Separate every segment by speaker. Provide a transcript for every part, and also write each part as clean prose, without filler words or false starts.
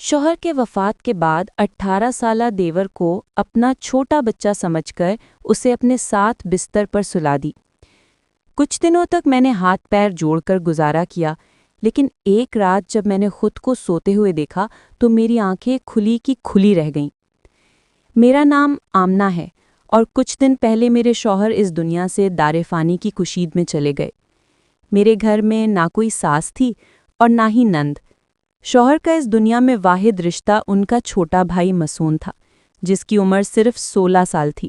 Speaker 1: شوہر کے وفات کے بعد 18 سالہ دیور کو اپنا چھوٹا بچہ سمجھ کر اسے اپنے ساتھ بستر پر سلا دی۔ کچھ دنوں تک میں نے ہاتھ پیر جوڑ کر گزارا کیا، لیکن ایک رات جب میں نے خود کو سوتے ہوئے دیکھا تو میری آنکھیں کھلی کی کھلی رہ گئیں۔ میرا نام آمنہ ہے اور کچھ دن پہلے میرے شوہر اس دنیا سے دار فانی کی کشید میں چلے گئے۔ میرے گھر میں نہ کوئی ساس تھی اور نہ ہی نند۔ شوہر کا اس دنیا میں واحد رشتہ ان کا چھوٹا بھائی مسون تھا، جس کی عمر صرف 16 سال تھی۔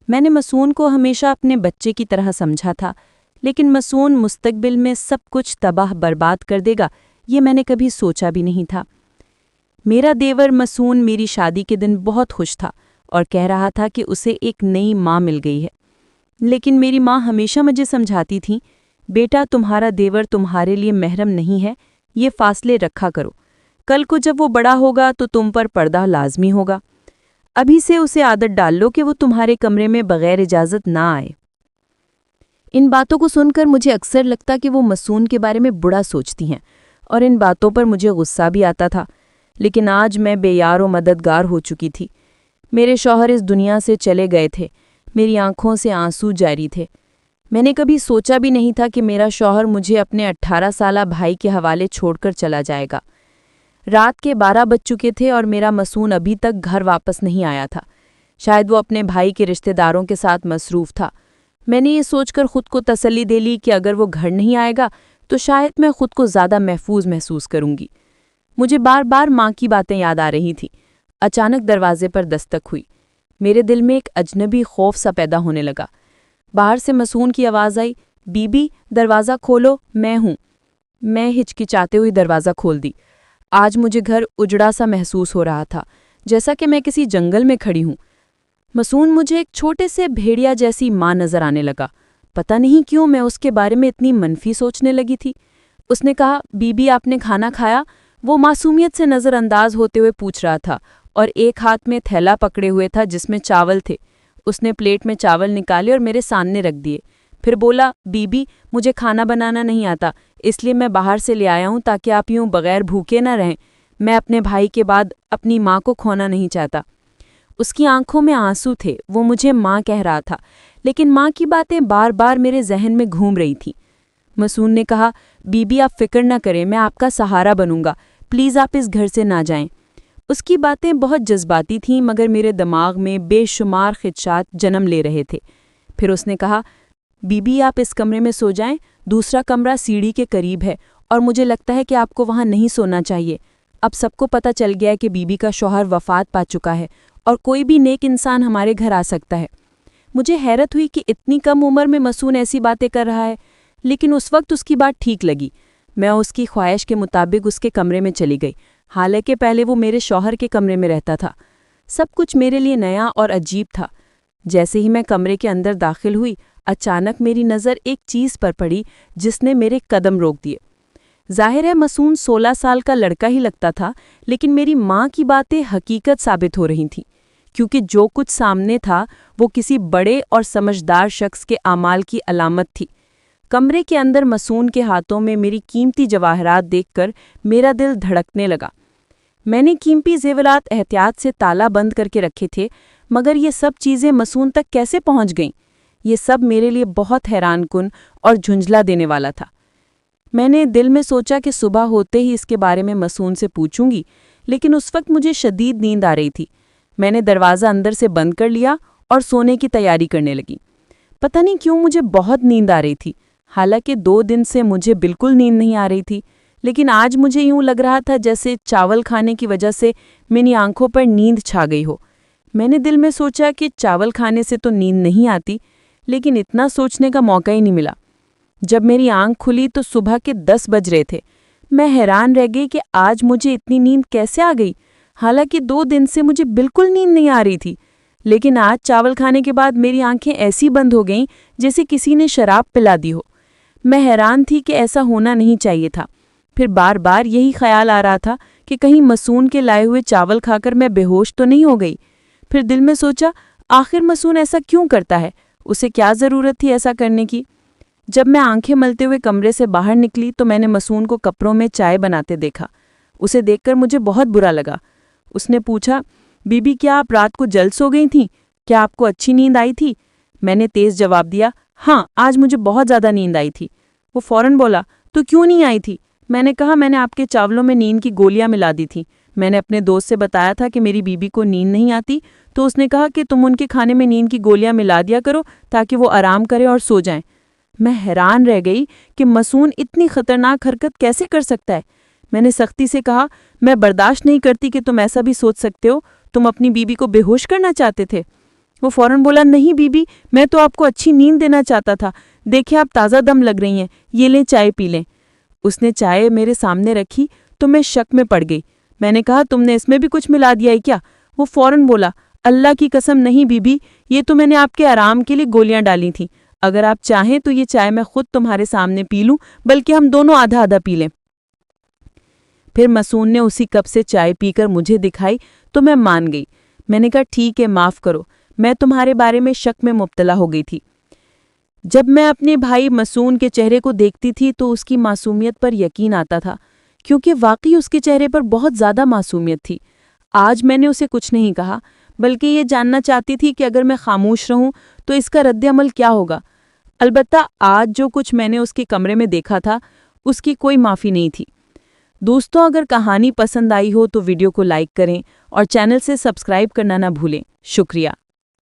Speaker 1: میں نے مسون کو ہمیشہ اپنے بچے کی طرح سمجھا تھا، لیکن مسون مستقبل میں سب کچھ تباہ برباد کر دے گا، یہ میں نے کبھی سوچا بھی نہیں تھا۔ میرا دیور مسون میری شادی کے دن بہت خوش تھا اور کہہ رہا تھا کہ اسے ایک نئی ماں مل گئی ہے، لیکن میری ماں ہمیشہ مجھے سمجھاتی تھی، بیٹا تمہارا دیور تمہارے لیے محرم نہیں ہے، یہ فاصلے رکھا کرو، کل کو جب وہ بڑا ہوگا تو تم پر پردہ لازمی ہوگا، ابھی سے اسے عادت ڈال لو کہ وہ تمہارے کمرے میں بغیر اجازت نہ آئے۔ ان باتوں کو سن کر مجھے اکثر لگتا کہ وہ مسون کے بارے میں برا سوچتی ہیں، اور ان باتوں پر مجھے غصہ بھی آتا تھا، لیکن آج میں بے یار و مددگار ہو چکی تھی۔ میرے شوہر اس دنیا سے چلے گئے تھے، میری آنکھوں سے آنسو جاری تھے۔ میں نے کبھی سوچا بھی نہیں تھا کہ میرا شوہر مجھے اپنے 18 سالہ بھائی کے حوالے چھوڑ کر چلا جائے گا۔ رات کے 12 بج چکے تھے اور میرا مسون ابھی تک گھر واپس نہیں آیا تھا۔ شاید وہ اپنے بھائی کے رشتہ داروں کے ساتھ مصروف تھا۔ میں نے یہ سوچ کر خود کو تسلی دے لی کہ اگر وہ گھر نہیں آئے گا تو شاید میں خود کو زیادہ محفوظ محسوس کروں گی۔ مجھے بار بار ماں کی باتیں یاد آ رہی تھیں۔ اچانک دروازے پر دستک ہوئی۔ میرے دل میں ایک اجنبی خوف سا پیدا ہونے لگا۔ باہر سے مسون کی آواز آئی، بی بی دروازہ کھولو، میں ہوں۔ میں ہچکچاتے ہوئی دروازہ کھول دی۔ آج مجھے گھر اجڑا سا محسوس ہو رہا تھا، جیسا کہ میں کسی جنگل میں کھڑی ہوں۔ مسون مجھے ایک چھوٹے سے بھیڑیا جیسی ماں نظر آنے لگا۔ پتہ نہیں کیوں میں اس کے بارے میں اتنی منفی سوچنے لگی تھی۔ اس نے کہا، بی بی آپ نے کھانا کھایا؟ وہ معصومیت سے نظر انداز ہوتے ہوئے پوچھ رہا تھا اور ایک ہاتھ میں تھیلا پکڑے ہوئے تھا جس میں چاول تھے۔ اس نے پلیٹ میں چاول نکالے اور میرے سامنے رکھ دیے، پھر بولا، بی بی مجھے کھانا بنانا نہیں آتا، اس لیے میں باہر سے لے آیا ہوں تاکہ آپ یوں بغیر بھوکے نہ رہیں۔ میں اپنے بھائی کے بعد اپنی ماں کو کھونا نہیں چاہتا۔ اس کی آنکھوں میں آنسو تھے، وہ مجھے ماں کہہ رہا تھا، لیکن ماں کی باتیں بار بار میرے ذہن میں گھوم رہی تھیں۔ مسون نے کہا، بی بی آپ فکر نہ کریں، میں آپ کا سہارا بنوں گا، پلیز آپ اس گھر سے نہ جائیں۔ اس کی باتیں بہت جذباتی تھیں، مگر میرے دماغ میں بے شمار خدشات جنم لے رہے تھے۔ پھر اس نے کہا، بی بی آپ اس کمرے میں سو جائیں، دوسرا کمرہ سیڑھی کے قریب ہے اور مجھے لگتا ہے کہ آپ کو وہاں نہیں سونا چاہیے۔ اب سب کو پتہ چل گیا ہے کہ بی بی کا شوہر وفات پا چکا ہے اور کوئی بھی نیک انسان ہمارے گھر آ سکتا ہے۔ مجھے حیرت ہوئی کہ اتنی کم عمر میں مسون ایسی باتیں کر رہا ہے، لیکن اس وقت اس کی بات ٹھیک لگی۔ میں اس کی خواہش کے مطابق اس کے کمرے میں چلی گئی، حالانکہ پہلے وہ میرے شوہر کے کمرے میں رہتا تھا۔ سب کچھ میرے لیے نیا اور عجیب تھا۔ جیسے ہی میں کمرے کے اندر داخل ہوئی، اچانک میری نظر ایک چیز پر پڑی جس نے میرے قدم روک دیے۔ ظاہر ہے مسون 16 سال کا لڑکا ہی لگتا تھا، لیکن میری ماں کی باتیں حقیقت ثابت ہو رہی تھیں، کیونکہ جو کچھ سامنے تھا وہ کسی بڑے اور سمجھدار شخص کے اعمال کی علامت تھی۔ کمرے کے اندر مسون کے ہاتھوں میں میری قیمتی جواہرات دیکھ کر میرا دل دھڑکنے لگا۔ میں نے قیمتی زیورات احتیاط سے تالا بند کر کے رکھے تھے، مگر یہ سب چیزیں مسون تک کیسے پہنچ گئیں؟ یہ سب میرے لیے بہت حیران کن اور جھنجھلا دینے والا تھا۔ میں نے دل میں سوچا کہ صبح ہوتے ہی اس کے بارے میں مسون سے پوچھوں گی، لیکن اس وقت مجھے شدید نیند آ رہی تھی۔ میں نے دروازہ اندر سے بند کر لیا اور سونے کی تیاری کرنے لگی۔ پتہ نہیں کیوں مجھے بہت نیند آ رہی تھی، حالانکہ 2 دن سے مجھے بالکل نیند نہیں آ رہی تھی، لیکن آج مجھے یوں لگ رہا تھا جیسے چاول کھانے کی وجہ سے میری آنکھوں پر نیند چھا گئی ہو۔ میں نے دل میں سوچا کہ چاول کھانے سے تو نیند نہیں آتی، لیکن اتنا سوچنے کا موقع ہی نہیں ملا۔ جب میری آنکھ کھلی تو صبح کے 10 بج رہے تھے۔ میں حیران رہ گئی کہ آج مجھے اتنی نیند کیسے آ گئی، حالانکہ 2 دن سے مجھے بالکل نیند نہیں آ رہی تھی، لیکن آج چاول کھانے کے بعد میری آنکھیں ایسی بند ہو گئیں جیسے کسی نے شراب پلا دی ہو۔ میں حیران تھی کہ ایسا ہونا نہیں چاہیے تھا۔ پھر بار بار یہی خیال آ رہا تھا کہ کہیں مسون کے لائے ہوئے چاول کھا کر میں بے ہوش تو نہیں ہو گئی۔ پھر دل میں سوچا، آخر مسون ایسا کیوں کرتا ہے؟ اسے کیا ضرورت تھی ایسا کرنے کی؟ جب میں آنکھیں ملتے ہوئے کمرے سے باہر نکلی تو میں نے مسون کو کپڑوں میں چائے بناتے دیکھا۔ اسے دیکھ کر مجھے بہت برا لگا۔ اس نے پوچھا، بی بی کیا آپ رات کو جلد سو گئی تھیں؟ کیا آپ کو اچھی نیند آئی تھی؟ میں نے تیز جواب دیا، ہاں آج مجھے بہت زیادہ نیند آئی تھی۔ وہ فوراً بولا، تو کیوں نہیں آئی تھی؟ میں نے کہا، میں نے آپ کے چاولوں میں نیند کی گولیاں ملا دی تھیں۔ میں نے اپنے دوست سے بتایا تھا کہ میری بیوی کو نیند نہیں آتی، تو اس نے کہا کہ تم ان کے کھانے میں نیند کی گولیاں ملا دیا کرو تاکہ وہ آرام کرے اور سو جائیں۔ میں حیران رہ گئی کہ مسون اتنی خطرناک حرکت کیسے کر سکتا ہے۔ میں نے سختی سے کہا، میں برداشت نہیں کرتی کہ تم ایسا بھی سوچ سکتے ہو، تم اپنی بیوی کو بے ہوش کرنا چاہتے تھے۔ وہ فوراً بولا، نہیں بی بی، میں تو آپ کو اچھی نیند دینا چاہتا تھا، دیکھیں آپ تازہ دم لگ رہی ہیں، یہ لیں چائے پی لیں۔ اس نے چائے میرے سامنے رکھی تو میں شک میں پڑ گئی۔ میں نے کہا، تم نے اس میں بھی کچھ ملا دیا ہے کیا؟ وہ فوراً بولا، اللہ کی قسم نہیں بی بی، یہ تو میں نے آپ کے آرام کے لیے گولیاں ڈالی تھیں۔ اگر آپ چاہیں تو یہ چائے میں خود تمہارے سامنے پی لوں، بلکہ ہم دونوں آدھا آدھا پی لیں۔ پھر مسون نے اسی کپ سے چائے پی کر مجھے دکھائی تو میں مان گئی۔ میں نے کہا، ٹھیک ہے، معاف کرو، میں تمہارے بارے میں شک میں مبتلا ہو گئی تھی۔ جب میں اپنے بھائی مسون کے چہرے کو دیکھتی تھی تو اس کی معصومیت پر یقین آتا تھا، کیونکہ واقعی اس کے چہرے پر بہت زیادہ معصومیت تھی۔ آج میں نے اسے کچھ نہیں کہا، بلکہ یہ جاننا چاہتی تھی کہ اگر میں خاموش رہوں تو اس کا رد عمل کیا ہوگا۔ البتہ آج جو کچھ میں نے اس کے کمرے میں دیکھا تھا، اس کی کوئی معافی نہیں تھی۔ دوستوں، اگر کہانی پسند آئی ہو تو ویڈیو کو لائک کریں اور چینل سے سبسکرائب کرنا نہ بھولیں۔ شکریہ۔